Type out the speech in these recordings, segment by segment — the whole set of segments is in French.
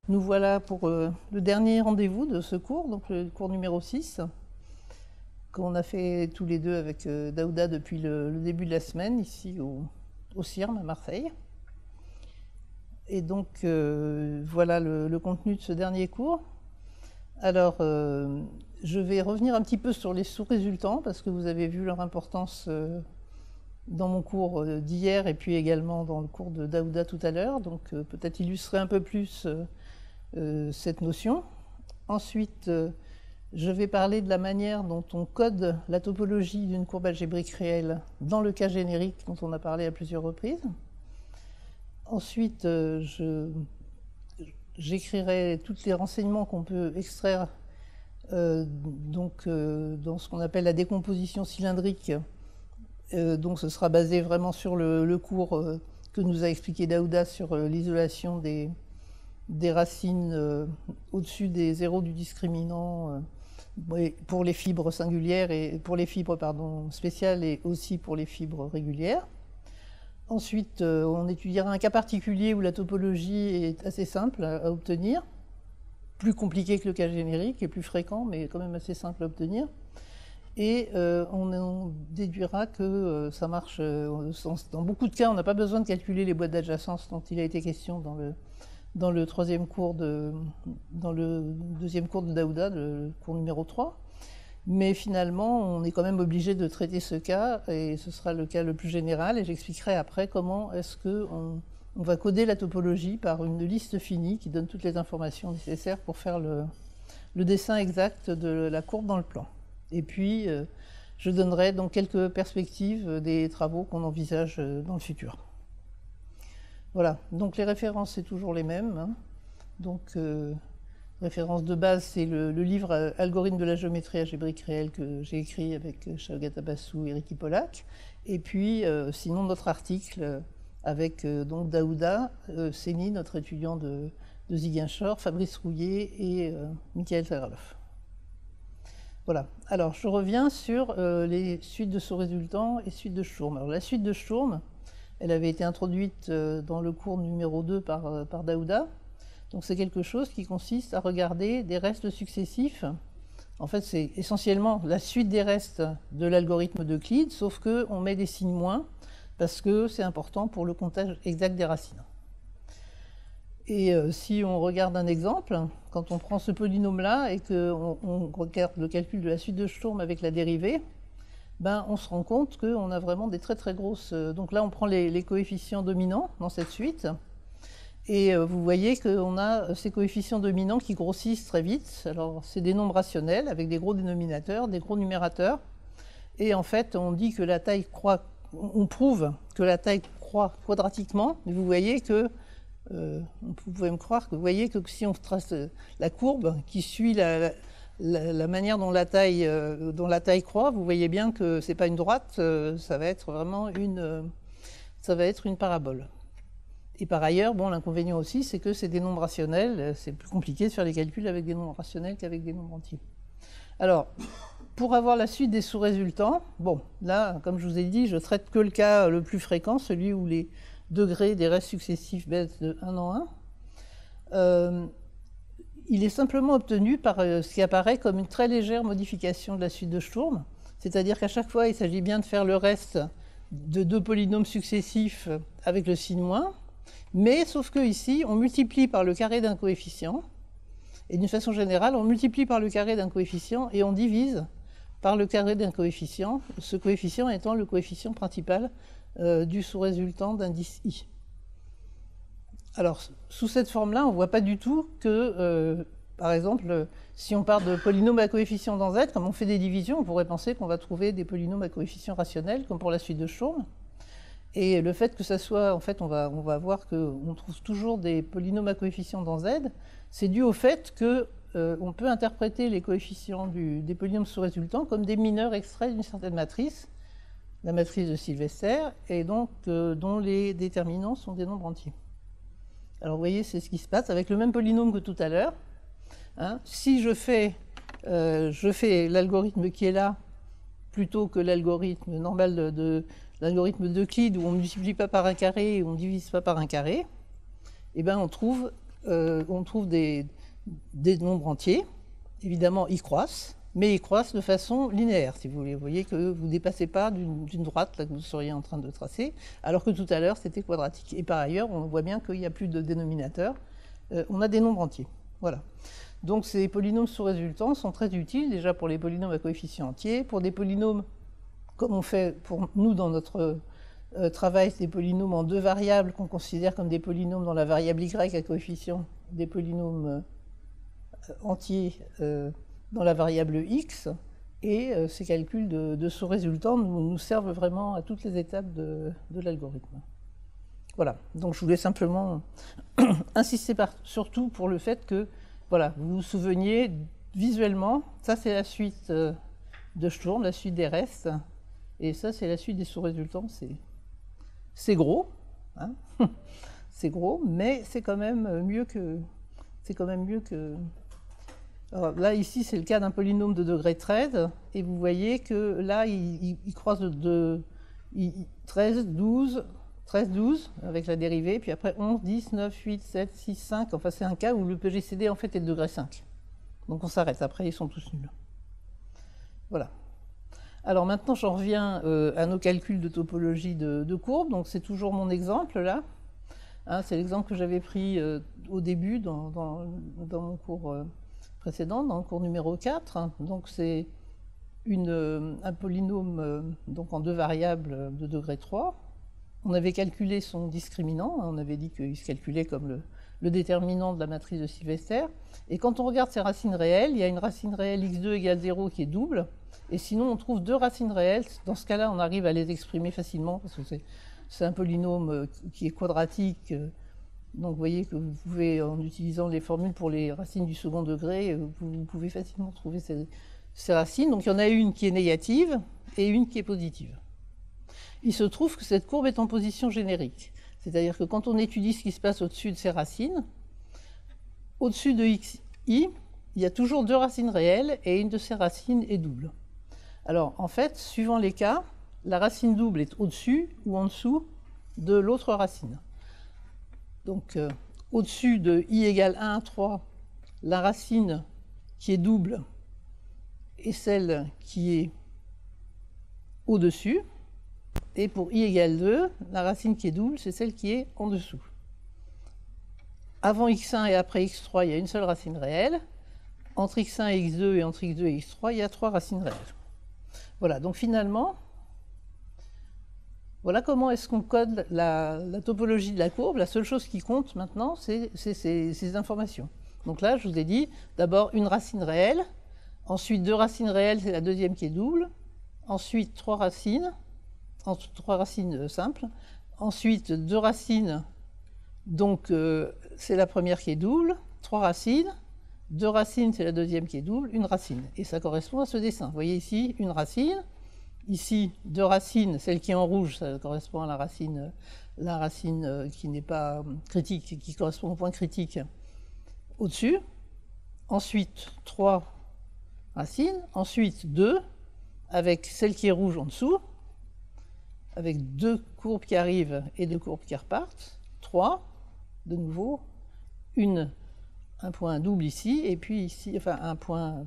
Nous voilà pour le dernier rendez-vous de ce cours, donc le cours numéro 6, qu'on a fait tous les deux avec Daouda depuis le début de la semaine, ici au CIRM à Marseille. Et donc voilà le contenu de ce dernier cours. Alors, je vais revenir un petit peu sur les sous-résultants, parce que vous avez vu leur importance dans mon cours d'hier, et puis également dans le cours de Daouda tout à l'heure, donc peut-être illustrer un peu plus cette notion. Ensuite, je vais parler de la manière dont on code la topologie d'une courbe algébrique réelle dans le cas générique dont on a parlé à plusieurs reprises. Ensuite, j'écrirai tous les renseignements qu'on peut extraire dans ce qu'on appelle la décomposition cylindrique. Donc ce sera basé vraiment sur le cours que nous a expliqué Daouda sur l'isolation des racines au-dessus des zéros du discriminant pour les fibres singulières et pour les fibres spéciales et aussi pour les fibres régulières. Ensuite, on étudiera un cas particulier où la topologie est assez simple à obtenir, plus compliqué que le cas générique et plus fréquent, mais quand même assez simple à obtenir. Et on déduira que ça marche dans beaucoup de cas. On n'a pas besoin de calculer les boîtes d'adjacence dont il a été question dans le deuxième cours de Daouda, le cours numéro 3. Mais finalement, on est quand même obligé de traiter ce cas, et ce sera le cas le plus général, et j'expliquerai après comment est-ce qu'on va coder la topologie par une liste finie qui donne toutes les informations nécessaires pour faire le dessin exact de la courbe dans le plan. Et puis, je donnerai donc quelques perspectives des travaux qu'on envisage dans le futur. Voilà, donc les références, c'est toujours les mêmes. Hein. Donc, référence de base, c'est le livre Algorithme de la géométrie algébrique réelle que j'ai écrit avec Shawgat Abassou et Ricky Pollack. Et puis, sinon, notre article avec donc Daouda, Séni, notre étudiant de Ziguinchor, Fabrice Rouillet et Michael Zagralov. Voilà. Alors, je reviens sur les suites de sous-résultants et suites de Sturm. Alors, la suite de Sturm, elle avait été introduite dans le cours numéro 2 par Daouda. Donc, c'est quelque chose qui consiste à regarder des restes successifs. En fait, c'est essentiellement la suite des restes de l'algorithme d'Euclide, sauf qu'on met des signes moins, parce que c'est important pour le comptage exact des racines. Et si on regarde un exemple, quand on prend ce polynôme-là et qu'on regarde le calcul de la suite de Sturm avec la dérivée, ben, on se rend compte qu'on a vraiment des très très grosses... Donc là, on prend les coefficients dominants dans cette suite, et vous voyez qu'on a ces coefficients dominants qui grossissent très vite. Alors, c'est des nombres rationnels avec des gros dénominateurs, des gros numérateurs, et en fait, on dit que la taille croît... On prouve que la taille croît quadratiquement, mais vous voyez que... vous pouvez me croire que vous voyez que si on trace la courbe qui suit la manière dont la taille croît, vous voyez bien que ce n'est pas une droite, ça va être vraiment une parabole. Et par ailleurs, bon, l'inconvénient aussi, c'est que c'est des nombres rationnels, c'est plus compliqué de faire les calculs avec des nombres rationnels qu'avec des nombres entiers. Alors, pour avoir la suite des sous-résultants, bon, là, comme je vous ai dit, je traite que le cas le plus fréquent, celui où les degrés des restes successifs baissent de 1 en 1. Il est simplement obtenu par ce qui apparaît comme une très légère modification de la suite de Sturm, c'est-à-dire qu'à chaque fois, il s'agit bien de faire le reste de deux polynômes successifs avec le signe moins, mais sauf que ici, on multiplie par le carré d'un coefficient, et d'une façon générale, on multiplie par le carré d'un coefficient et on divise par le carré d'un coefficient, ce coefficient étant le coefficient principal du sous-résultant d'indice I. Alors, sous cette forme-là, on ne voit pas du tout que, par exemple, si on part de polynômes à coefficients dans Z, comme on fait des divisions, on pourrait penser qu'on va trouver des polynômes à coefficients rationnels, comme pour la suite de Sturm. Et le fait que ça soit, en fait, on va voir qu'on trouve toujours des polynômes à coefficients dans Z, c'est dû au fait qu'on peut interpréter les coefficients des polynômes sous-résultants comme des mineurs extraits d'une certaine matrice, la matrice de Sylvester, et donc dont les déterminants sont des nombres entiers. Alors vous voyez, c'est ce qui se passe avec le même polynôme que tout à l'heure. Hein. Si je fais l'algorithme qui est là, plutôt que l'algorithme normal de l'algorithme d'Euclide, où on ne multiplie pas par un carré et on ne divise pas par un carré, eh ben on trouve on trouve des nombres entiers. Évidemment, ils croissent, mais ils croissent de façon linéaire, si vous voulez. Vous voyez que vous ne dépassez pas d'une droite là, que vous seriez en train de tracer, alors que tout à l'heure, c'était quadratique. Et par ailleurs, on voit bien qu'il n'y a plus de dénominateur. On a des nombres entiers. Voilà. Donc ces polynômes sous-résultants sont très utiles, déjà pour les polynômes à coefficients entiers, pour des polynômes, comme on fait pour nous dans notre travail, des polynômes en 2 variables qu'on considère comme des polynômes dans la variable y à coefficient, des polynômes entiers dans la variable x, et ces calculs de sous-résultants nous servent vraiment à toutes les étapes de l'algorithme. Voilà, donc je voulais simplement insister surtout pour le fait que, voilà, vous vous souveniez visuellement, ça c'est la suite de Sturm, la suite des restes, et ça c'est la suite des sous-résultants, c'est gros, hein. C'est gros, mais c'est quand même mieux que... Alors là, ici, c'est le cas d'un polynôme de degré 13, et vous voyez que là, il croise de 13, 12, avec la dérivée, puis après 11, 10, 9, 8, 7, 6, 5, enfin c'est un cas où le PGCD en fait est de degré 5. Donc on s'arrête, après ils sont tous nuls. Voilà. Alors maintenant, j'en reviens à nos calculs de topologie de courbes, donc c'est toujours mon exemple là. Hein, c'est l'exemple que j'avais pris au début dans mon cours précédent, dans le cours numéro 4. Donc c'est un polynôme donc en 2 variables de degré 3. On avait calculé son discriminant, on avait dit qu'il se calculait comme le déterminant de la matrice de Sylvester. Et quand on regarde ses racines réelles, il y a une racine réelle x2 égale 0 qui est double, et sinon on trouve 2 racines réelles. Dans ce cas-là, on arrive à les exprimer facilement, parce que c'est un polynôme qui est quadratique. Donc vous voyez que vous pouvez, en utilisant les formules pour les racines du second degré, vous pouvez facilement trouver ces racines. Donc il y en a une qui est négative et une qui est positive. Il se trouve que cette courbe est en position générique. C'est-à-dire que quand on étudie ce qui se passe au-dessus de ces racines, au-dessus de xi, il y a toujours 2 racines réelles et une de ces racines est double. Alors en fait, suivant les cas, la racine double est au-dessus ou en dessous de l'autre racine. Donc au-dessus de i égale 1 à 3, la racine qui est double est celle qui est au-dessus. Et pour i égale 2, la racine qui est double, c'est celle qui est en dessous. Avant x1 et après x3, il y a une seule racine réelle. Entre x1 et x2 et entre x2 et x3, il y a 3 racines réelles. Voilà, donc finalement, voilà comment est-ce qu'on code la topologie de la courbe. La seule chose qui compte maintenant, c'est ces informations. Donc là, je vous ai dit, d'abord une racine réelle, ensuite 2 racines réelles, c'est la deuxième qui est double, ensuite 3 racines simples, ensuite 2 racines, donc c'est la première qui est double, 3 racines, 2 racines, c'est la deuxième qui est double, une racine. Et ça correspond à ce dessin. Vous voyez ici, une racine, ici, 2 racines, celle qui est en rouge, ça correspond à la racine qui n'est pas critique, qui correspond au point critique au-dessus, ensuite 3 racines, ensuite 2, avec celle qui est rouge en dessous, avec 2 courbes qui arrivent et 2 courbes qui repartent, 3, de nouveau, un point double ici, et puis ici, enfin un point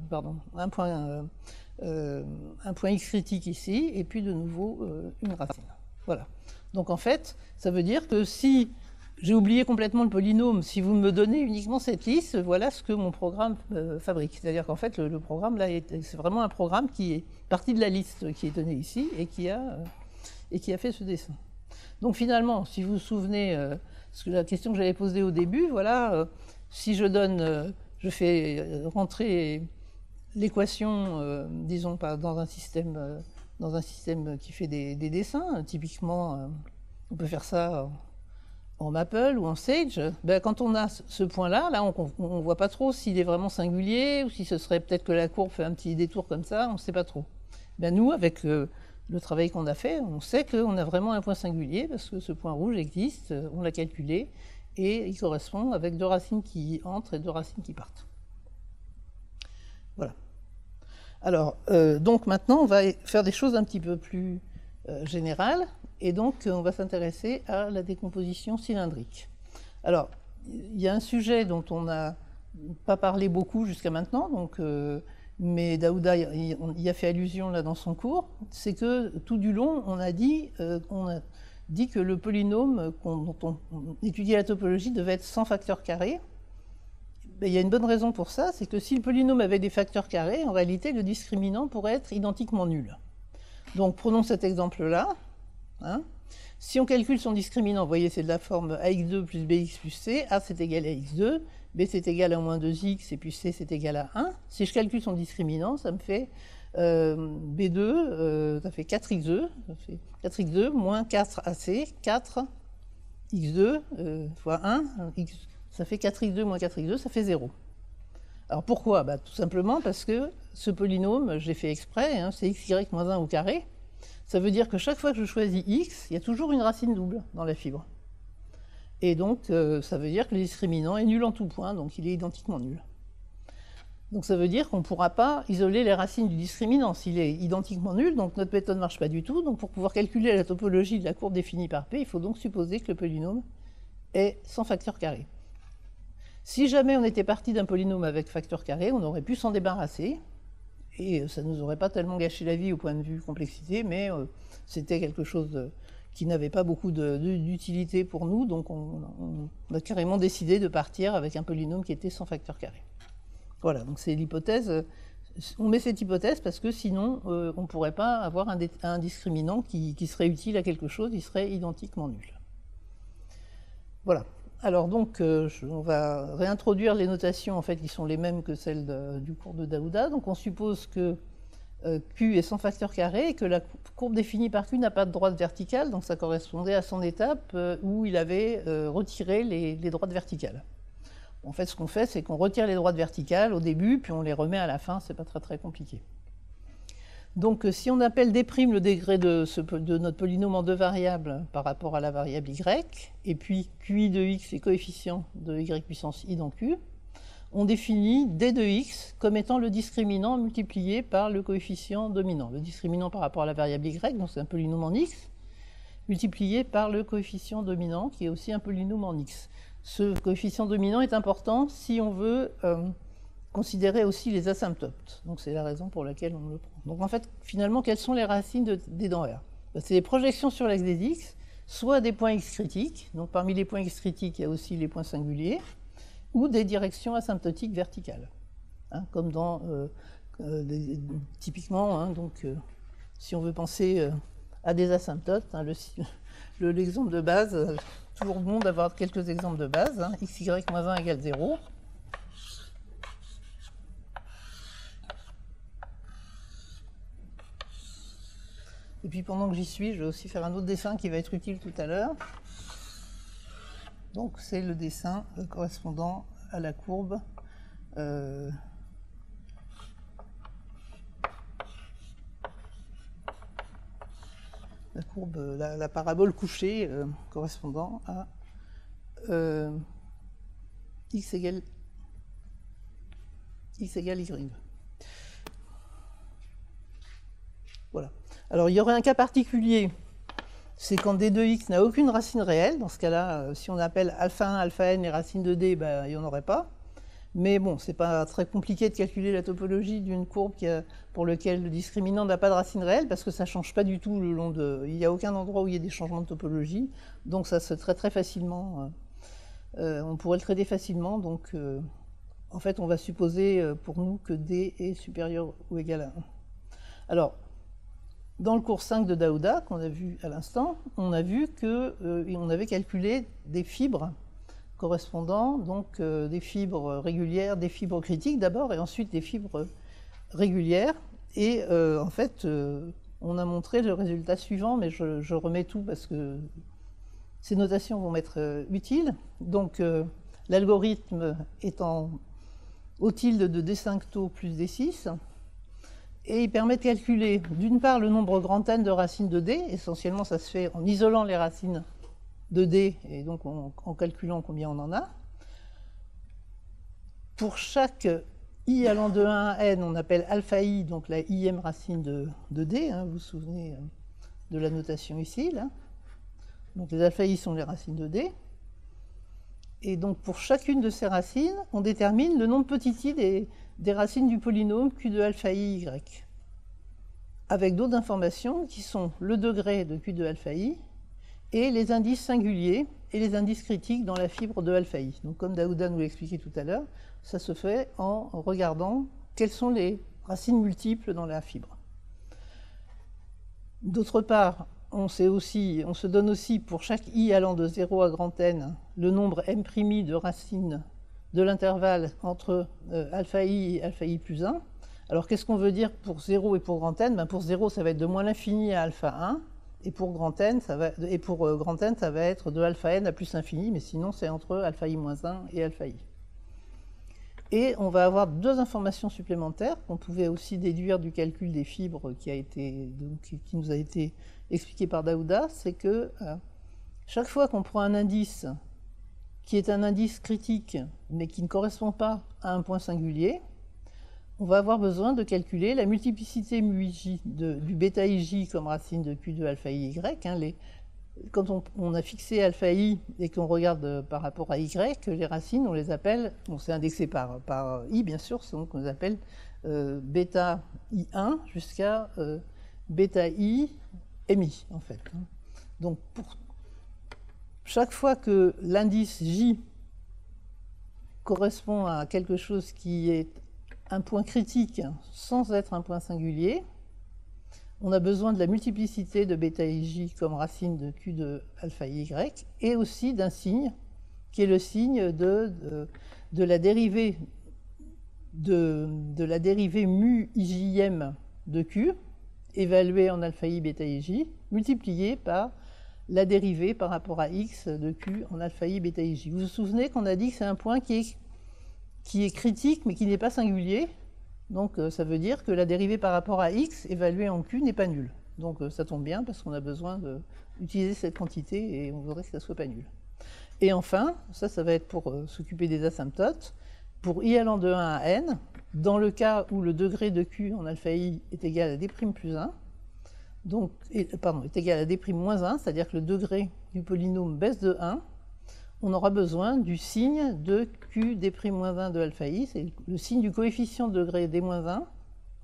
x critique ici, et puis de nouveau une racine. Voilà. Donc en fait, ça veut dire que si j'ai oublié complètement le polynôme, si vous me donnez uniquement cette liste, voilà ce que mon programme fabrique. C'est-à-dire qu'en fait, le programme, là, c'est vraiment un programme qui est parti de la liste qui est donnée ici et qui a fait ce dessin. Donc finalement, si vous vous souvenez, la question que j'avais posée au début, voilà, si je fais rentrer l'équation, disons, dans un système qui fait des dessins, typiquement, on peut faire ça en Maple ou en Sage, ben, quand on a ce point-là, là, on ne voit pas trop s'il est vraiment singulier ou si ce serait peut-être que la courbe fait un petit détour comme ça, on ne sait pas trop. Ben, nous, avec le travail qu'on a fait, on sait qu'on a vraiment un point singulier parce que ce point rouge existe, on l'a calculé, et il correspond avec 2 racines qui entrent et 2 racines qui partent. Voilà. Alors, donc maintenant, on va faire des choses un petit peu plus générales, et donc on va s'intéresser à la décomposition cylindrique. Alors, il y a un sujet dont on n'a pas parlé beaucoup jusqu'à maintenant, donc, mais Daouda y a fait allusion là dans son cours, c'est que tout du long, on a dit que le polynôme dont on étudie la topologie devait être sans facteur carré. Il y a une bonne raison pour ça, c'est que si le polynôme avait des facteurs carrés, en réalité, le discriminant pourrait être identiquement nul. Donc prenons cet exemple-là. Hein. Si on calcule son discriminant, vous voyez, c'est de la forme ax2 plus bx plus c, a c'est égal à x2, b c'est égal à moins 2x, et puis c c'est égal à 1. Si je calcule son discriminant, ça me fait b2, ça fait 4x2, moins 4ac, 4x2 fois 1, ça fait 4x2 moins 4x2, ça fait 0. Alors pourquoi? Tout simplement parce que ce polynôme, j'ai fait exprès, hein, c'est xy moins 1 au carré. Ça veut dire que chaque fois que je choisis x, il y a toujours une racine double dans la fibre. Et donc, ça veut dire que le discriminant est nul en tout point, donc il est identiquement nul. Donc ça veut dire qu'on ne pourra pas isoler les racines du discriminant s'il est identiquement nul, donc notre méthode ne marche pas du tout. Donc pour pouvoir calculer la topologie de la courbe définie par P, il faut donc supposer que le polynôme est sans facteur carré. Si jamais on était parti d'un polynôme avec facteur carré, on aurait pu s'en débarrasser, et ça ne nous aurait pas tellement gâché la vie au point de vue complexité, mais c'était quelque chose qui n'avait pas beaucoup d'utilité pour nous, donc on a carrément décidé de partir avec un polynôme qui était sans facteur carré. Voilà, donc c'est l'hypothèse. On met cette hypothèse parce que sinon, on ne pourrait pas avoir un discriminant qui serait utile à quelque chose, il serait identiquement nul. Voilà. Alors donc, on va réintroduire les notations en fait, qui sont les mêmes que celles du cours de Daouda. Donc on suppose que Q est sans facteur carré et que la courbe définie par Q n'a pas de droite verticale, donc ça correspondait à son étape où il avait retiré les droites verticales. En fait, ce qu'on fait, c'est qu'on retire les droites verticales au début, puis on les remet à la fin, c'est pas très compliqué. Donc si on appelle d' le degré de notre polynôme en deux variables par rapport à la variable y, et puis qi de x, les coefficients de y puissance i dans q, on définit d de x comme étant le discriminant multiplié par le coefficient dominant. Le discriminant par rapport à la variable y, donc c'est un polynôme en x, multiplié par le coefficient dominant, qui est aussi un polynôme en x. Ce coefficient dominant est important si on veut considérer aussi les asymptotes. Donc c'est la raison pour laquelle on le prend. Donc en fait, finalement, quelles sont les racines des dans R? C'est des projections sur l'axe des x, soit des points x critiques, donc parmi les points x critiques, il y a aussi les points singuliers, ou des directions asymptotiques verticales, hein, comme dans, typiquement, hein, donc, si on veut penser à des asymptotes, hein, l'exemple de base, toujours bon d'avoir quelques exemples de base, hein, xy moins 1 égale 0. Et puis pendant que j'y suis, je vais aussi faire un autre dessin qui va être utile tout à l'heure. Donc c'est le dessin correspondant à la courbe la parabole couchée correspondant à x égale y. Voilà. Alors il y aurait un cas particulier, c'est quand d de x n'a aucune racine réelle. Dans ce cas-là, si on appelle alpha 1, alpha n les racines de d, il n'y en aurait pas. Mais bon, c'est pas très compliqué de calculer la topologie d'une courbe pour laquelle le discriminant n'a pas de racine réelle, parce que ça ne change pas du tout le long de... Il n'y a aucun endroit où il y a des changements de topologie, donc ça se traite très facilement. On pourrait le traiter facilement, donc en fait on va supposer pour nous que d est supérieur ou égal à 1. Alors, dans le cours 5 de Daouda, qu'on a vu à l'instant, on a vu qu'on avait calculé des fibres correspondant, donc des fibres régulières, des fibres critiques d'abord, et ensuite des fibres régulières. Et en fait, on a montré le résultat suivant, mais je remets tout parce que ces notations vont m'être utiles. Donc, l'algorithme étant au tilde de d5 taux plus d6, et il permet de calculer, d'une part, le nombre grand N de racines de d. Essentiellement, ça se fait en isolant les racines de d, et donc en calculant combien on en a. Pour chaque i allant de 1 à n, on appelle alpha i, donc la ième racine de d. Hein, vous vous souvenez de la notation ici, là. Donc les alpha i sont les racines de d. Et donc pour chacune de ces racines, on détermine le nombre petit i des racines du polynôme q de alpha i y, avec d'autres informations qui sont le degré de q de alpha i et les indices singuliers et les indices critiques dans la fibre de alpha i. Donc comme Daouda nous l'a expliqué tout à l'heure, ça se fait en regardant quelles sont les racines multiples dans la fibre. D'autre part, on se donne aussi pour chaque i allant de 0 à grand N le nombre m' de racines de l'intervalle entre alpha i et alpha i plus 1. Alors qu'est-ce qu'on veut dire pour 0 et pour grand N? Ben, pour 0, ça va être de moins l'infini à alpha 1, et pour grand N, ça va être de alpha n à plus l'infini, mais sinon c'est entre alpha i moins 1 et alpha i. Et on va avoir deux informations supplémentaires qu'on pouvait aussi déduire du calcul des fibres qui nous a été expliqué par Daouda, c'est que chaque fois qu'on prend un indice qui est un indice critique, mais qui ne correspond pas à un point singulier, on va avoir besoin de calculer la multiplicité μij du bêta ij comme racine de q de alpha i y. Quand on a fixé alpha i et qu'on regarde par rapport à y, les racines, on les appelle, bon, c'est indexé par i bien sûr, donc on les appelle bêta i1 jusqu'à bêta i mi en fait. Donc pour chaque fois que l'indice j correspond à quelque chose qui est un point critique sans être un point singulier, on a besoin de la multiplicité de bêta ij comme racine de q de alpha i y et aussi d'un signe qui est le signe de la dérivée mu ijm de q évaluée en alpha i bêta ij multipliée par la dérivée par rapport à x de q en alpha i bêta ij. Vous vous souvenez qu'on a dit que c'est un point qui est critique mais qui n'est pas singulier. Donc ça veut dire que la dérivée par rapport à x évaluée en q n'est pas nulle. Donc ça tombe bien parce qu'on a besoin d'utiliser cette quantité et on voudrait que ça ne soit pas nul. Et enfin, ça va être pour s'occuper des asymptotes. Pour i allant de 1 à n, dans le cas où le degré de q en alpha i est égal à d' plus 1, donc, est égal à d' moins 1, c'est-à-dire que le degré du polynôme baisse de 1, on aura besoin du signe de q d' moins 1 de alpha i, c'est le signe du coefficient de degré d moins 1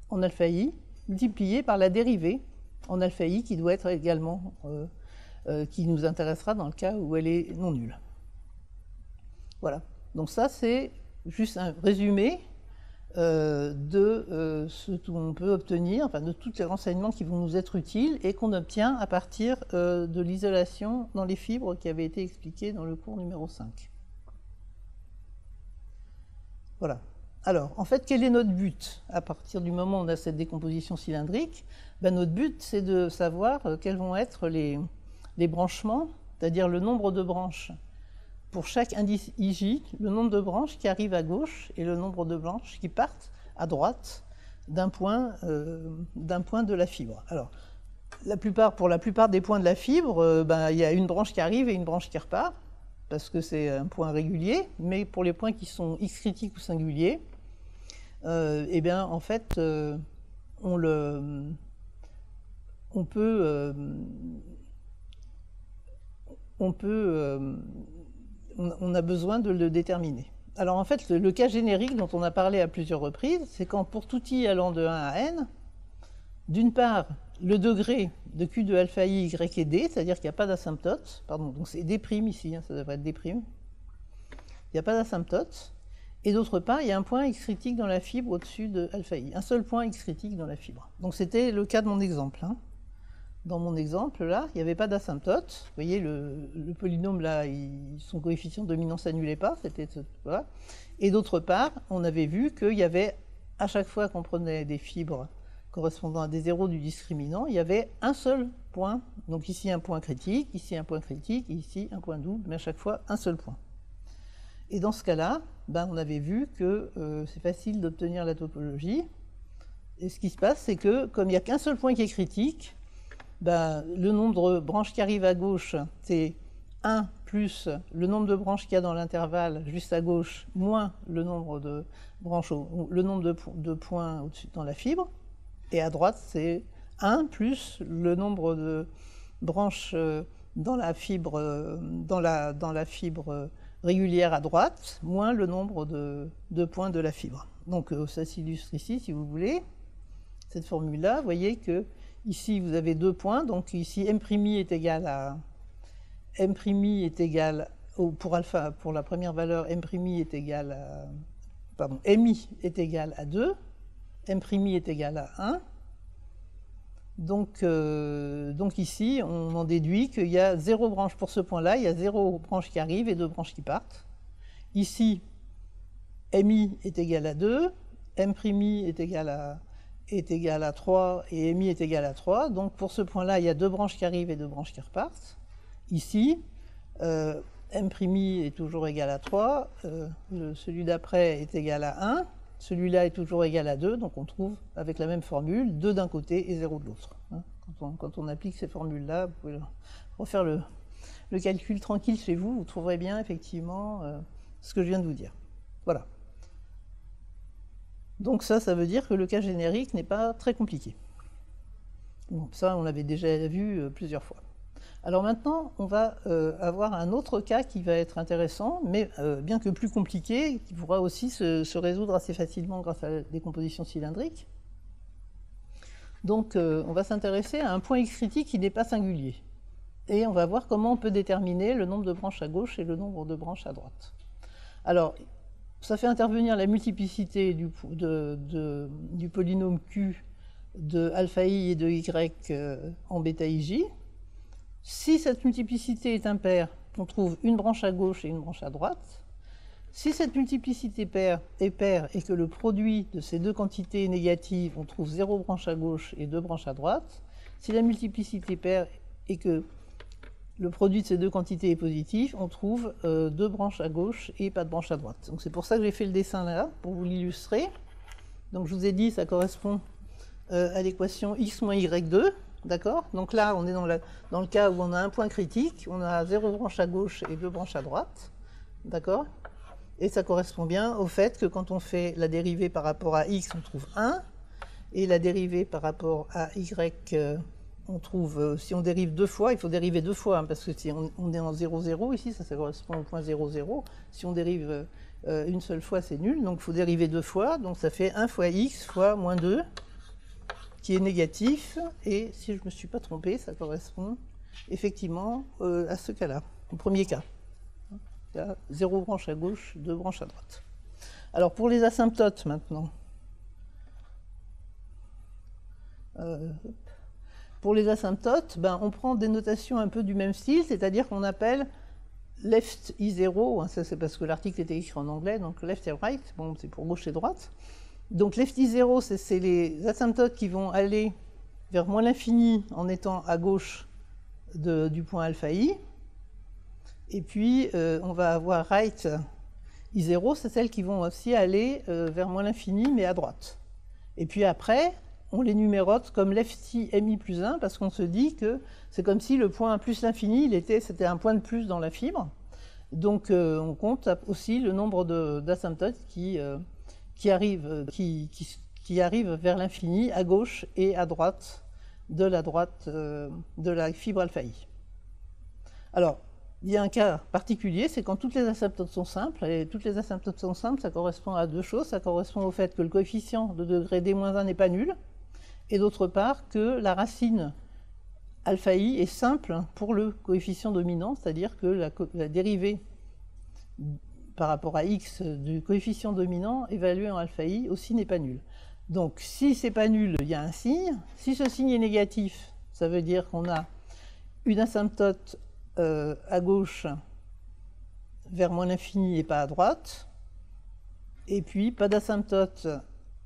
en alpha i, multiplié par la dérivée en alpha i qui doit être également, qui nous intéressera dans le cas où elle est non nulle. Voilà, donc ça c'est juste un résumé de ce qu'on peut obtenir, enfin de tous les renseignements qui vont nous être utiles et qu'on obtient à partir de l'isolation dans les fibres qui avait été expliquée dans le cours numéro 5. Voilà. Alors, en fait, quel est notre but? À partir du moment où on a cette décomposition cylindrique, ben, notre but, c'est de savoir quels vont être les branchements, c'est-à-dire le nombre de branches pour chaque indice ij, le nombre de branches qui arrivent à gauche et le nombre de branches qui partent à droite d'un point de la fibre. Alors, pour la plupart des points de la fibre, ben, il y a une branche qui arrive et une branche qui repart, parce que c'est un point régulier, mais pour les points qui sont x critiques ou singuliers, eh bien, en fait, on a besoin de le déterminer. Alors en fait, le cas générique dont on a parlé à plusieurs reprises, c'est quand pour tout i allant de 1 à n, d'une part, le degré de q de alpha i, y est d, c'est-à-dire qu'il n'y a pas d'asymptote, pardon, donc c'est d' ici, ça devrait être d', il n'y a pas d'asymptote, et d'autre part, il y a un point x critique dans la fibre au-dessus de alpha i, un seul point x critique dans la fibre. Donc c'était le cas de mon exemple. Dans mon exemple, là, il n'y avait pas d'asymptote. Vous voyez, le polynôme, là, son coefficient de dominant ne s'annulait pas. Voilà. Et d'autre part, on avait vu qu'il y avait, à chaque fois qu'on prenait des fibres correspondant à des zéros du discriminant, il y avait un seul point. Donc ici, un point critique, ici, un point critique, ici, un point double, mais à chaque fois, un seul point. Et dans ce cas-là, ben, on avait vu que c'est facile d'obtenir la topologie. Et ce qui se passe, c'est que, comme il n'y a qu'un seul point qui est critique, ben, le nombre de branches qui arrivent à gauche, c'est 1 plus le nombre de branches qu'il y a dans l'intervalle juste à gauche, moins le nombre de branches, le nombre de points au-dessus dans la fibre. Et à droite, c'est 1 plus le nombre de branches dans la fibre régulière à droite, moins le nombre de points de la fibre. Donc ça s'illustre ici, si vous voulez, cette formule-là. Vous voyez que ici, vous avez 2 points, donc ici, m'I est égal à... m'I est égal, pour alpha, pour la première valeur, m'I est égal à... Pardon, MI est égal à 2, m'I est égal à 1. Donc ici, on en déduit qu'il y a 0 branche pour ce point-là, il y a 0 branche qui arrive et 2 branches qui partent. Ici, MI est égal à 2, m'I est égal à 3 et MI est égal à 3. Donc pour ce point-là, il y a 2 branches qui arrivent et 2 branches qui repartent. Ici, m'I est toujours égal à 3, celui d'après est égal à 1. Celui-là est toujours égal à 2, donc on trouve avec la même formule 2 d'un côté et 0 de l'autre. Quand on applique ces formules-là, vous pouvez refaire le calcul tranquille chez vous, vous trouverez bien effectivement ce que je viens de vous dire. Voilà. Donc ça veut dire que le cas générique n'est pas très compliqué. Bon, ça, on l'avait déjà vu plusieurs fois. Alors maintenant, on va avoir un autre cas qui va être intéressant, mais bien que plus compliqué, qui pourra aussi se résoudre assez facilement grâce à la décomposition cylindrique. Donc on va s'intéresser à un point X critique qui n'est pas singulier. Et on va voir comment on peut déterminer le nombre de branches à gauche et le nombre de branches à droite. Alors, ça fait intervenir la multiplicité du polynôme Q de alpha i et de y en bêta ij. Si cette multiplicité est impaire, on trouve une branche à gauche et une branche à droite. Si cette multiplicité est paire et que le produit de ces deux quantités est négative, on trouve 0 branche à gauche et 2 branches à droite. Si la multiplicité est paire et que le produit de ces deux quantités est positif, on trouve 2 branches à gauche et pas de branche à droite. Donc c'est pour ça que j'ai fait le dessin là, pour vous l'illustrer. Donc je vous ai dit, ça correspond à l'équation x moins y2. D'accord? Donc là, on est dans le cas où on a un point critique, on a 0 branche à gauche et 2 branches à droite. D'accord? Et ça correspond bien au fait que quand on fait la dérivée par rapport à x, on trouve 1. Et la dérivée par rapport à y, on trouve, si on dérive 2 fois, il faut dériver 2 fois, hein, parce que si on est en 0, 0, ici, ça correspond au point 0, 0. Si on dérive une seule fois, c'est nul. Donc il faut dériver 2 fois. Donc ça fait 1 fois x fois moins 2. Qui est négatif, et si je ne me suis pas trompé, ça correspond effectivement à ce cas-là, au premier cas. Il y a 0 branche à gauche, 2 branches à droite. Alors pour les asymptotes maintenant. Pour les asymptotes, on prend des notations un peu du même style, c'est-à-dire qu'on appelle left i0, hein, ça c'est parce que l'article était écrit en anglais, donc left et right, bon, c'est pour gauche et droite. Donc left i0, c'est les asymptotes qui vont aller vers moins l'infini en étant à gauche du point alpha i. Et puis on va avoir right i0, c'est celles qui vont aussi aller vers moins l'infini mais à droite. Et puis après, on les numérote comme left i mi plus 1 parce qu'on se dit que c'est comme si le point plus l'infini, c'était un point de plus dans la fibre. Donc on compte aussi le nombre d'asymptotes qui arrivent vers l'infini à gauche et à droite de la fibre alpha i. Alors, il y a un cas particulier, c'est quand toutes les asymptotes sont simples, et toutes les asymptotes sont simples, ça correspond à 2 choses. Ça correspond au fait que le coefficient de degré d-1 n'est pas nul, et d'autre part que la racine alpha i est simple pour le coefficient dominant, c'est-à-dire que la dérivée par rapport à x du coefficient dominant évalué en alpha i aussi n'est pas nul. Donc si c'est pas nul, il y a un signe. Si ce signe est négatif, ça veut dire qu'on a une asymptote à gauche vers moins l'infini et pas à droite, et puis pas d'asymptote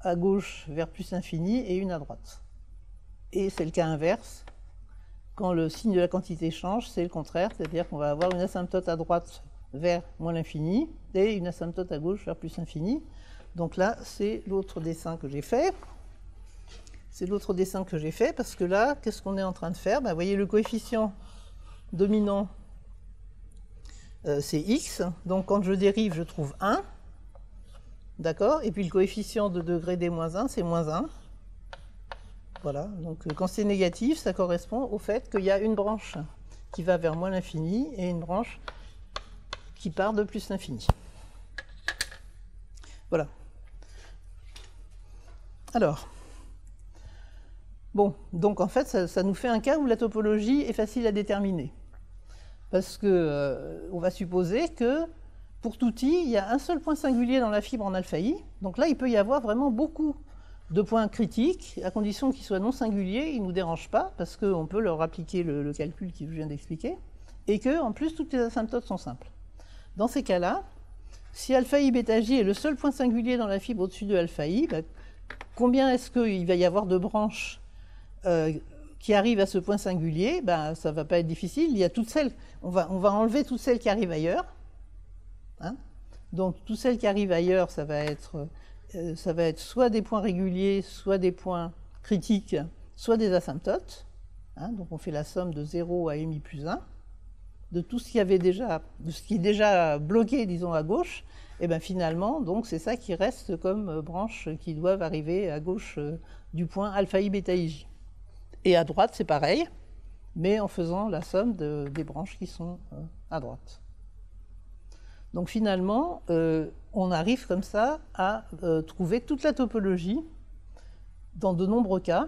à gauche vers plus l'infini et une à droite. Et c'est le cas inverse. Quand le signe de la quantité change, c'est le contraire, c'est-à-dire qu'on va avoir une asymptote à droite vers moins l'infini et une asymptote à gauche vers plus l'infini. Donc là, c'est l'autre dessin que j'ai fait. C'est l'autre dessin que j'ai fait parce que là, qu'est-ce qu'on est en train de faire? Vous voyez, le coefficient dominant, c'est x. Donc quand je dérive, je trouve 1. D'accord? Et puis le coefficient de degré d-1, c'est moins 1. Voilà. Donc quand c'est négatif, ça correspond au fait qu'il y a une branche qui va vers moins l'infini et une branche qui part de plus l'infini. Voilà. Alors, bon, donc en fait, ça nous fait un cas où la topologie est facile à déterminer. Parce que on va supposer que pour tout i, il y a un seul point singulier dans la fibre en alpha i. Donc là, il peut y avoir vraiment beaucoup de points critiques, à condition qu'ils soient non singuliers, ils ne nous dérangent pas, parce qu'on peut leur appliquer le calcul que je viens d'expliquer, et que, en plus, toutes les asymptotes sont simples. Dans ces cas-là, si alpha i bêta j est le seul point singulier dans la fibre au-dessus de alpha i, bah, combien est-ce qu'il va y avoir de branches qui arrivent à ce point singulier? Ben, ça ne va pas être difficile. Il y a toutes celles, on va enlever toutes celles qui arrivent ailleurs. Hein? Donc, toutes celles qui arrivent ailleurs, ça va être soit des points réguliers, soit des points critiques, soit des asymptotes. Hein? Donc, on fait la somme de 0 à mi plus 1, de tout ce qui avait déjà, de ce qui est déjà bloqué, disons, à gauche. Et bien finalement, donc c'est ça qui reste comme branches qui doivent arriver à gauche du point alpha i bêta ij. Et à droite, c'est pareil, mais en faisant la somme des branches qui sont à droite. Donc finalement, on arrive comme ça à trouver toute la topologie dans de nombreux cas.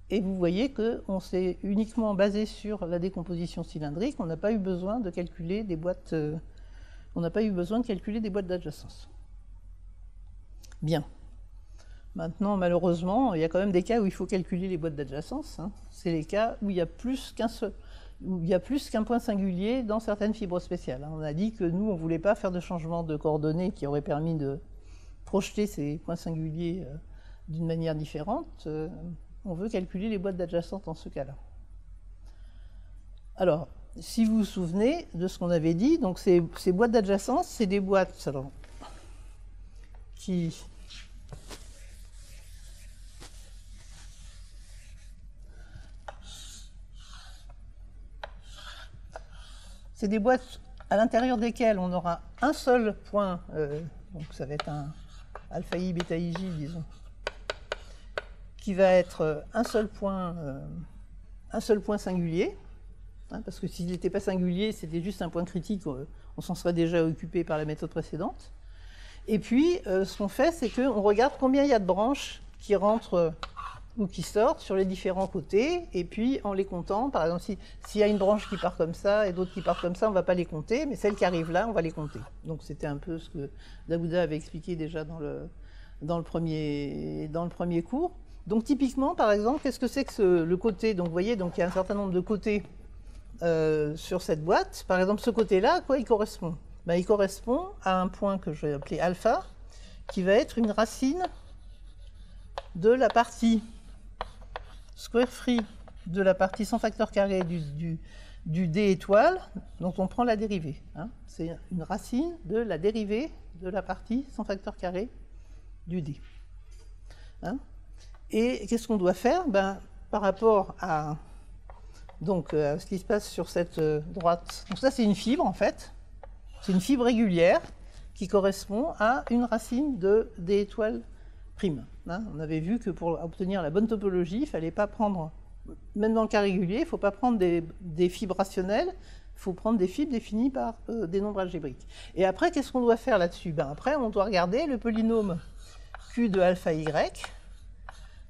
Et vous voyez qu'on s'est uniquement basé sur la décomposition cylindrique. On n'a pas eu besoin de calculer des boîtes. On n'a pas eu besoin de calculer des boîtes d'adjacence. Bien. Maintenant, malheureusement, il y a quand même des cas où il faut calculer les boîtes d'adjacence. Hein. C'est les cas où il y a plus qu'un point singulier dans certaines fibres spéciales. On a dit que nous, on ne voulait pas faire de changement de coordonnées qui aurait permis de projeter ces points singuliers d'une manière différente. On veut calculer les boîtes d'adjacence dans ce cas-là. Alors, si vous vous souvenez de ce qu'on avait dit, donc ces boîtes d'adjacence, c'est des boîtes qui c'est des boîtes à l'intérieur desquelles on aura un seul point, donc ça va être un alpha i bêta ij, disons, qui va être un seul point singulier, hein, parce que s'il n'était pas singulier, c'était juste un point critique, on s'en serait déjà occupé par la méthode précédente. Et puis, ce qu'on fait, c'est qu'on regarde combien il y a de branches qui rentrent ou qui sortent sur les différents côtés, et puis en les comptant, par exemple, s'il y a une branche qui part comme ça et d'autres qui partent comme ça, on ne va pas les compter, mais celles qui arrivent là, on va les compter. Donc c'était un peu ce que Daouda avait expliqué déjà dans le premier cours. Donc typiquement, par exemple, qu'est-ce que c'est que le côté? Donc vous voyez, donc, il y a un certain nombre de côtés sur cette boîte. Par exemple, ce côté-là, à quoi il correspond? Ben, il correspond à un point que je vais appeler alpha, qui va être une racine de la partie square free de la partie sans facteur carré du d étoile dont on prend la dérivée. Hein. C'est une racine de la dérivée de la partie sans facteur carré du d. Hein. Et qu'est-ce qu'on doit faire? Ben, par rapport à ce qui se passe sur cette droite. Donc ça, c'est une fibre, en fait. C'est une fibre régulière qui correspond à une racine de d étoile prime. Hein. On avait vu que pour obtenir la bonne topologie, il ne fallait pas prendre, même dans le cas régulier, il ne faut pas prendre des fibres rationnelles, il faut prendre des fibres définies par des nombres algébriques. Et après, qu'est-ce qu'on doit faire là-dessus? Ben, après, on doit regarder le polynôme Q de alpha y,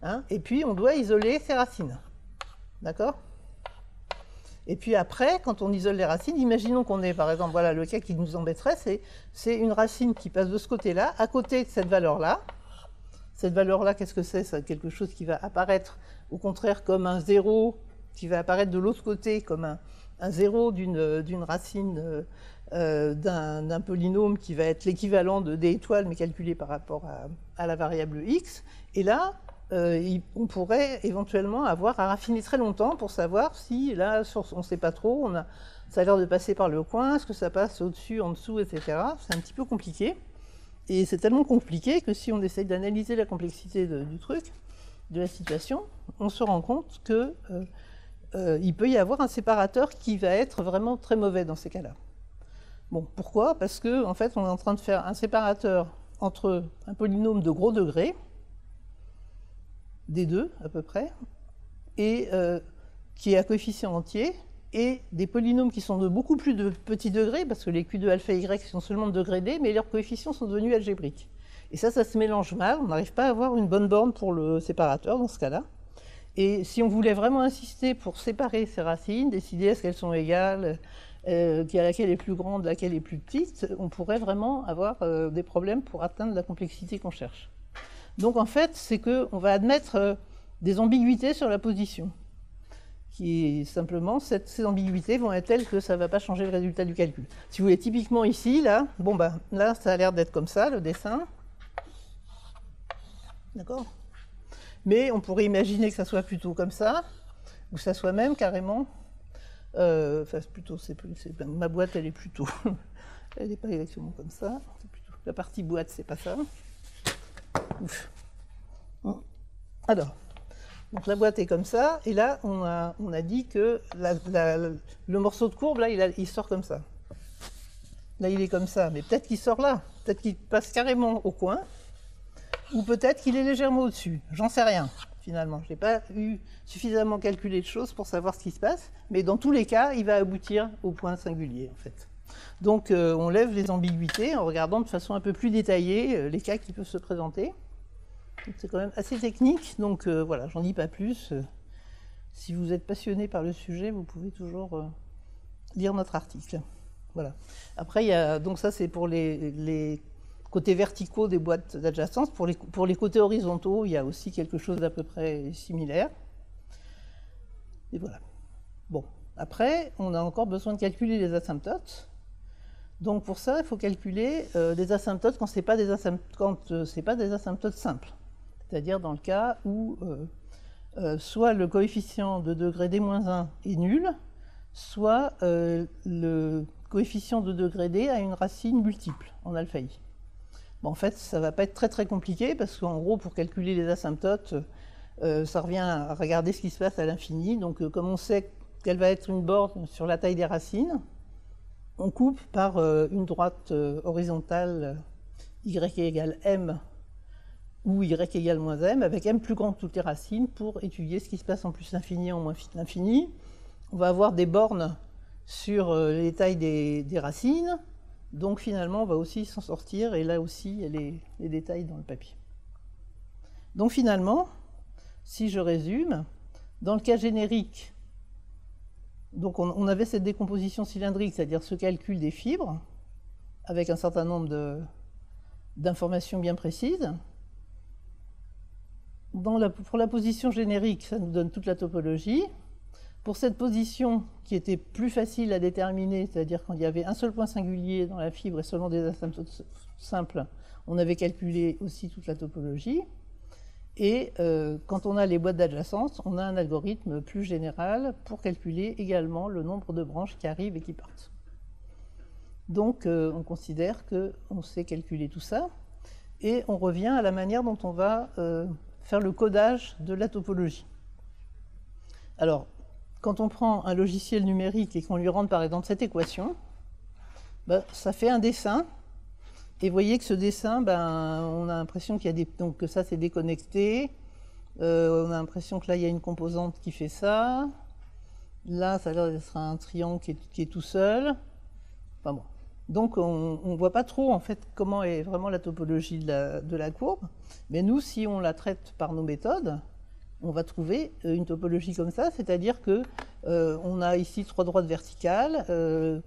hein, et puis on doit isoler ses racines. D'accord? Et puis après, quand on isole les racines, imaginons qu'on ait, par exemple, voilà, le cas qui nous embêterait, c'est une racine qui passe de ce côté-là, à côté de cette valeur-là. Cette valeur-là, qu'est-ce que c'est? C'est quelque chose qui va apparaître, au contraire, comme un 0, qui va apparaître de l'autre côté comme un 0 d'une racine d'un polynôme qui va être l'équivalent de d étoiles, mais calculé par rapport à la variable x. Et là, on pourrait éventuellement avoir à raffiner très longtemps pour savoir si, là, on ne sait pas trop, ça a l'air de passer par le coin, est-ce que ça passe au-dessus, en dessous, etc. C'est un petit peu compliqué. Et c'est tellement compliqué que si on essaye d'analyser la complexité du truc, de la situation, on se rend compte qu'il peut y avoir un séparateur qui va être vraiment très mauvais dans ces cas-là. Bon, pourquoi? Parce qu'en fait, on est en train de faire un séparateur entre un polynôme de gros degré, D2 à peu près, et qui est à coefficient entier, et des polynômes qui sont de beaucoup plus de petits degrés, parce que les Q2 alpha y sont seulement de degré d, mais leurs coefficients sont devenus algébriques. Et ça se mélange mal, on n'arrive pas à avoir une bonne borne pour le séparateur dans ce cas-là. Et si on voulait vraiment insister pour séparer ces racines, décider est-ce qu'elles sont égales, laquelle est plus grande, laquelle est plus petite, on pourrait vraiment avoir des problèmes pour atteindre la complexité qu'on cherche. Donc en fait, c'est qu'on va admettre des ambiguïtés sur la position. Qui est simplement, ces ambiguïtés vont être telles que ça ne va pas changer le résultat du calcul. Si vous voulez, typiquement ici, là, bon ben, là, ça a l'air d'être comme ça, le dessin. D'accord ? Mais on pourrait imaginer que ça soit plutôt comme ça, ou que ça soit même carrément... Enfin, plutôt, ma boîte, elle est plutôt... elle n'est pas exactement comme ça. Plutôt, la partie boîte, c'est pas ça. Ouf. Alors... Donc la boîte est comme ça, et là, on a dit que le morceau de courbe, là, il sort comme ça. Là, il est comme ça, mais peut-être qu'il sort là, peut-être qu'il passe carrément au coin, ou peut-être qu'il est légèrement au-dessus. J'en sais rien, finalement. Je n'ai pas eu suffisamment calculé de choses pour savoir ce qui se passe, mais dans tous les cas, il va aboutir au point singulier, en fait. Donc, on lève les ambiguïtés en regardant de façon un peu plus détaillée les cas qui peuvent se présenter. C'est quand même assez technique, donc voilà, j'en dis pas plus. Si vous êtes passionné par le sujet, vous pouvez toujours lire notre article. Voilà. Après, donc ça c'est pour les côtés verticaux des boîtes d'adjacence. Pour les côtés horizontaux, il y a aussi quelque chose d'à peu près similaire. Et voilà. Bon, après, on a encore besoin de calculer les asymptotes. Donc pour ça, il faut calculer des asymptotes quand ce n'est pas des asymptotes simples. C'est-à-dire dans le cas où soit le coefficient de degré d-1 est nul, soit le coefficient de degré d a une racine multiple en alpha i. Bon, en fait, ça ne va pas être très très compliqué, parce qu'en gros, pour calculer les asymptotes, ça revient à regarder ce qui se passe à l'infini. Donc comme on sait quelle va être une borne sur la taille des racines, on coupe par une droite horizontale y égale m, ou y égale moins m, avec m plus grand que toutes les racines, pour étudier ce qui se passe en plus l'infini en moins l'infini. On va avoir des bornes sur les tailles des racines, donc finalement on va aussi s'en sortir, et là aussi il y a les détails dans le papier. Donc finalement, si je résume, dans le cas générique, donc on avait cette décomposition cylindrique, c'est-à-dire ce calcul des fibres, avec un certain nombre d'informations bien précises. Pour la position générique, ça nous donne toute la topologie. Pour cette position qui était plus facile à déterminer, c'est-à-dire quand il y avait un seul point singulier dans la fibre et seulement des asymptotes simples, on avait calculé aussi toute la topologie. Et quand on a les boîtes d'adjacence, on a un algorithme plus général pour calculer également le nombre de branches qui arrivent et qui partent. Donc on considère qu'on sait calculer tout ça, et on revient à la manière dont on va faire le codage de la topologie. Alors, quand on prend un logiciel numérique et qu'on lui rende par exemple cette équation, ben, ça fait un dessin, et vous voyez que ce dessin, ben, on a l'impression qu'il y a donc que ça c'est déconnecté, on a l'impression que là il y a une composante qui fait ça, là ça sera un triangle qui est tout seul, enfin bon. Donc on ne voit pas trop en fait comment est vraiment la topologie de la courbe, mais nous, si on la traite par nos méthodes, on va trouver une topologie comme ça, c'est-à-dire que on a ici 3 droites verticales,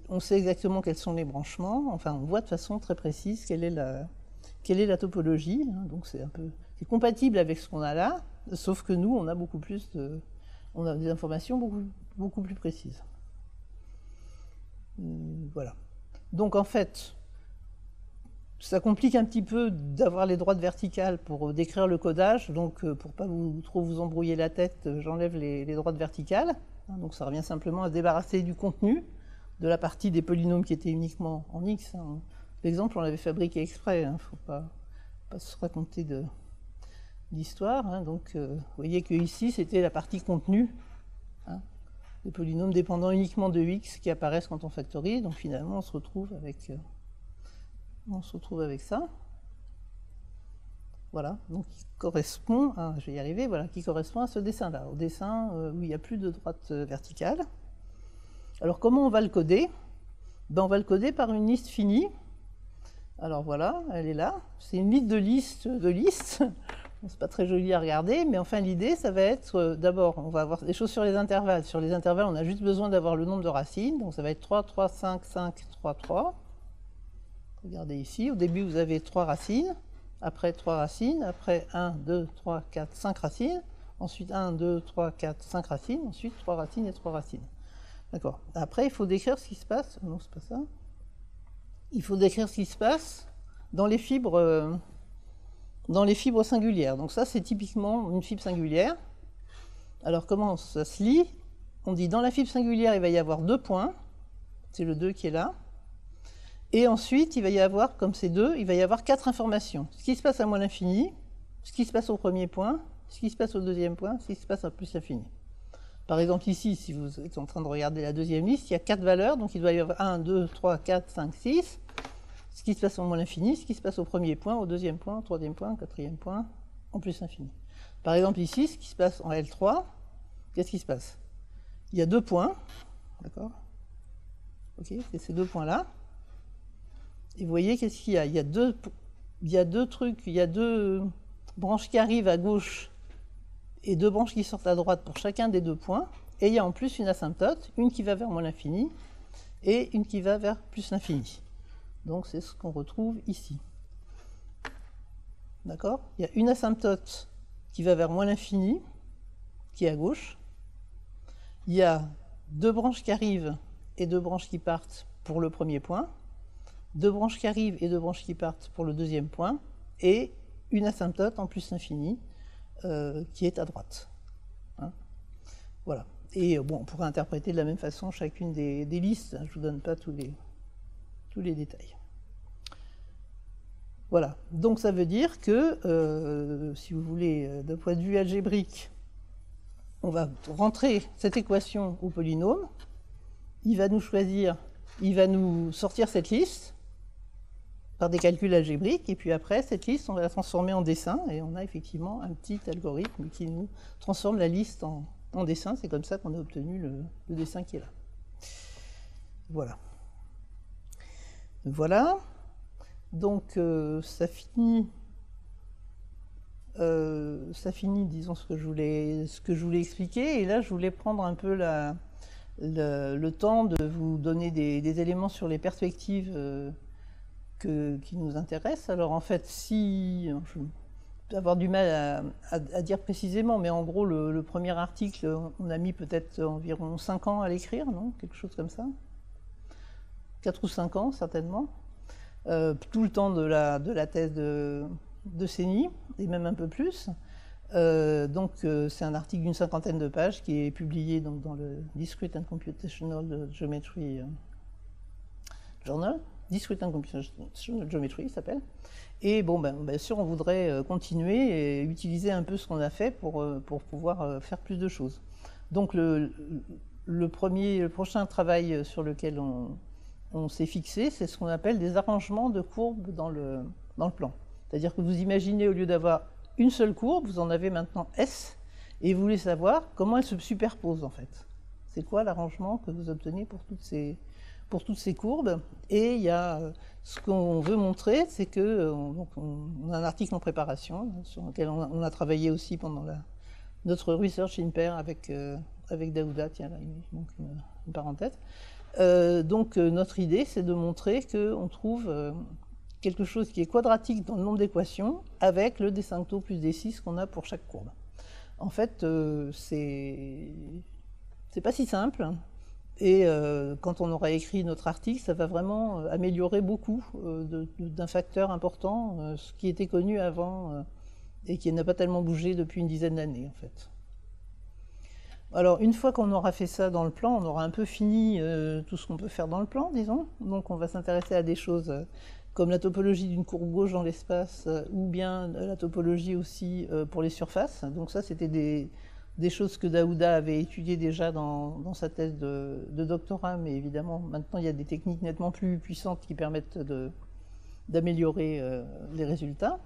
on sait exactement quels sont les branchements, enfin on voit de façon très précise quelle est la topologie, hein, donc c'est compatible avec ce qu'on a là, sauf que nous on a on a des informations beaucoup plus précises. Voilà. Donc en fait, ça complique un petit peu d'avoir les droites verticales pour décrire le codage, donc pour ne pas trop vous embrouiller la tête, j'enlève les droites verticales. Donc ça revient simplement à se débarrasser du contenu, de la partie des polynômes qui étaient uniquement en x. L'exemple, on l'avait fabriqué exprès, il ne faut pas se raconter d'histoire. Hein. Donc vous voyez que ici, c'était la partie contenue. Hein. Des polynômes dépendant uniquement de x qui apparaissent quand on factorise, donc finalement on se retrouve avec ça. Voilà, donc qui correspond à, je vais y arriver, voilà, qui correspond à ce dessin-là, au dessin où il n'y a plus de droite verticale. Alors comment on va le coder? Ben, on va le coder par une liste finie. Alors voilà, elle est là. C'est une liste de listes de listes. C'est pas très joli à regarder, mais enfin l'idée, ça va être, d'abord, on va avoir des choses sur les intervalles. Sur les intervalles, on a juste besoin d'avoir le nombre de racines. Donc ça va être 3, 3, 5, 5, 3, 3. Regardez ici, au début, vous avez 3 racines. Après 3 racines. Après 1, 2, 3, 4, 5 racines. Ensuite 1, 2, 3, 4, 5 racines. Ensuite 3 racines et 3 racines. D'accord. Après, il faut décrire ce qui se passe. Non, c'est pas ça. Il faut décrire ce qui se passe dans les fibres singulières. Donc ça, c'est typiquement une fibre singulière. Alors comment ça se lit? On dit dans la fibre singulière, il va y avoir 2 points. C'est le 2 qui est là. Et ensuite, il va y avoir, comme c'est 2, il va y avoir 4 informations. Ce qui se passe à moins l'infini, ce qui se passe au premier point, ce qui se passe au deuxième point, ce qui se passe à plus l'infini. Par exemple, ici, si vous êtes en train de regarder la deuxième liste, il y a 4 valeurs, donc il doit y avoir 1, 2, 3, 4, 5, 6. Ce qui se passe au moins l'infini, ce qui se passe au premier point, au deuxième point, au troisième point, au quatrième point, en plus l'infini. Par exemple, ici, ce qui se passe en L3, qu'est-ce qui se passe? Il y a 2 points, d'accord? Ok, c'est ces 2 points-là. Et vous voyez, qu'est-ce qu'il y a? Il y a deux trucs, il y a 2 branches qui arrivent à gauche et 2 branches qui sortent à droite pour chacun des 2 points. Et il y a en plus une asymptote, une qui va vers moins l'infini et une qui va vers plus l'infini. Donc c'est ce qu'on retrouve ici. D'accord? Il y a une asymptote qui va vers moins l'infini, qui est à gauche. Il y a 2 branches qui arrivent et 2 branches qui partent pour le premier point. 2 branches qui arrivent et 2 branches qui partent pour le deuxième point. Et une asymptote en plus l'infini qui est à droite. Hein? Voilà. Et bon, on pourrait interpréter de la même façon chacune des listes. Je ne vous donne pas tous les détails. Voilà. Donc ça veut dire que, si vous voulez, d'un point de vue algébrique, on va rentrer cette équation au polynôme. Il va nous sortir cette liste par des calculs algébriques, et puis après, cette liste, on va la transformer en dessin, et on a effectivement un petit algorithme qui nous transforme la liste en dessin. C'est comme ça qu'on a obtenu le dessin qui est là. Voilà. Voilà. Donc, ça finit, disons, ce que je voulais expliquer, et là, je voulais prendre un peu le temps de vous donner des éléments sur les perspectives qui nous intéressent. Alors en fait, je vais avoir du mal à dire précisément, mais en gros, le premier article, on a mis peut-être environ 5 ans à l'écrire, non? Quelque chose comme ça. 4 ou 5 ans, certainement. Tout le temps de la thèse de CENI, et même un peu plus. Donc c'est un article d'une 50aine de pages qui est publié donc, dans le Discrete and Computational Geometry Journal. Discrete and Computational Geometry s'appelle. Et bon, bien sûr, on voudrait continuer et utiliser un peu ce qu'on a fait pour pouvoir faire plus de choses. Donc le prochain travail sur lequel on s'est fixé, c'est ce qu'on appelle des arrangements de courbes dans le plan. C'est-à-dire que vous imaginez, au lieu d'avoir une seule courbe, vous en avez maintenant S, et vous voulez savoir comment elle se superpose en fait. C'est quoi l'arrangement que vous obtenez pour toutes ces courbes? Et il y a ce qu'on veut montrer, c'est que on a un article en préparation sur lequel on a travaillé aussi pendant notre research in pair avec Daouda. Tiens, là, il manque une parenthèse. Donc notre idée, c'est de montrer qu'on trouve quelque chose qui est quadratique dans le nombre d'équations avec le D5 plus D6 qu'on a pour chaque courbe. En fait, c'est pas si simple. Et quand on aura écrit notre article, ça va vraiment améliorer beaucoup d'un facteur important, ce qui était connu avant et qui n'a pas tellement bougé depuis une dizaine d'années en fait. Alors une fois qu'on aura fait ça dans le plan, on aura un peu fini tout ce qu'on peut faire dans le plan, disons. Donc on va s'intéresser à des choses comme la topologie d'une courbe gauche dans l'espace ou bien la topologie aussi pour les surfaces. Donc ça, c'était des choses que Daouda avait étudiées déjà dans sa thèse de doctorat, mais évidemment, maintenant, il y a des techniques nettement plus puissantes qui permettent d'améliorer les résultats.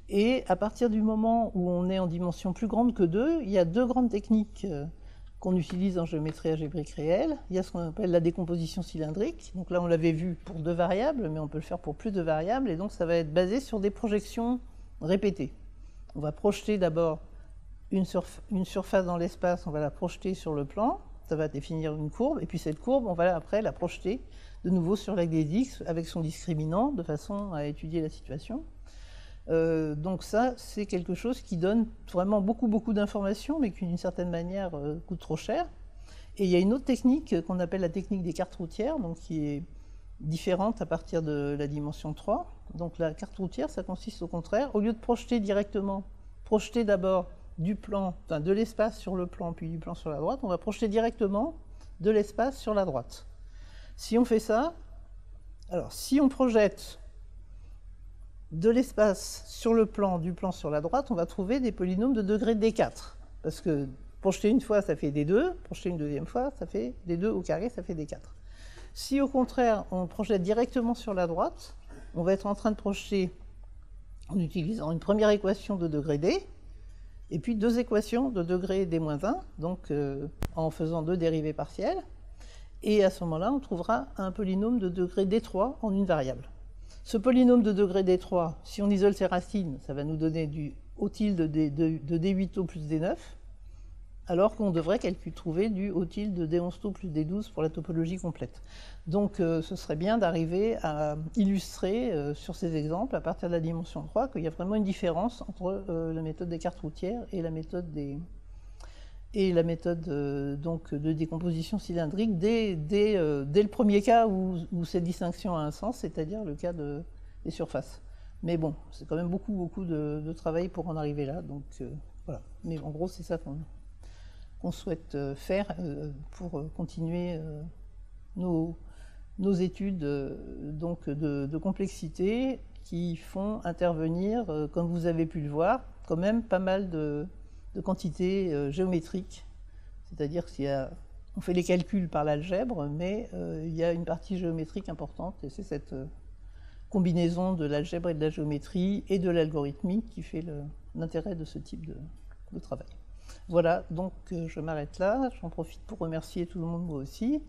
Et à partir du moment où on est en dimension plus grande que 2, il y a 2 grandes techniques qu'on utilise en géométrie algébrique réelle. Il y a ce qu'on appelle la décomposition cylindrique. Donc là, on l'avait vu pour 2 variables, mais on peut le faire pour plus de variables. Et donc, ça va être basé sur des projections répétées. On va projeter d'abord une surface dans l'espace, on va la projeter sur le plan. Ça va définir une courbe. Et puis cette courbe, on va après la projeter de nouveau sur l'axe des X avec son discriminant, de façon à étudier la situation. Donc ça, c'est quelque chose qui donne vraiment beaucoup d'informations, mais qui d'une certaine manière coûte trop cher. Et il y a une autre technique qu'on appelle la technique des cartes routières, donc qui est différente à partir de la dimension 3. Donc la carte routière, ça consiste au contraire, au lieu de projeter directement, projeter d'abord du plan, enfin de l'espace sur le plan, puis du plan sur la droite, on va projeter directement de l'espace sur la droite. Si on fait ça, alors si on projette de l'espace sur le plan, du plan sur la droite, on va trouver des polynômes de degré D4. Parce que projeter une fois, ça fait D2, projeter une deuxième fois, ça fait D2 au carré, ça fait D4. Si au contraire, on projette directement sur la droite, on va être en train de projeter en utilisant une première équation de degré D, et puis 2 équations de degré D-1, donc en faisant 2 dérivées partielles. Et à ce moment-là, on trouvera un polynôme de degré D3 en une variable. Ce polynôme de degré D3, si on isole ses racines, ça va nous donner du O tilde de D8O plus D9, alors qu'on devrait trouver du O tilde de D11O plus D12 pour la topologie complète. Donc ce serait bien d'arriver à illustrer sur ces exemples, à partir de la dimension 3, qu'il y a vraiment une différence entre la méthode des cartes routières et la méthode donc, de décomposition cylindrique dès le premier cas où cette distinction a un sens, c'est-à-dire le cas des surfaces. Mais bon, c'est quand même beaucoup de travail pour en arriver là. Donc voilà. Mais en gros, c'est ça qu'on souhaite faire pour continuer nos études donc de complexité qui font intervenir, comme vous avez pu le voir, quand même pas mal de quantités géométriques, c'est-à-dire qu'on fait les calculs par l'algèbre, mais il y a une partie géométrique importante, et c'est cette combinaison de l'algèbre et de la géométrie et de l'algorithmique qui fait l'intérêt de ce type de travail. Voilà, donc je m'arrête là, j'en profite pour remercier tout le monde, moi aussi.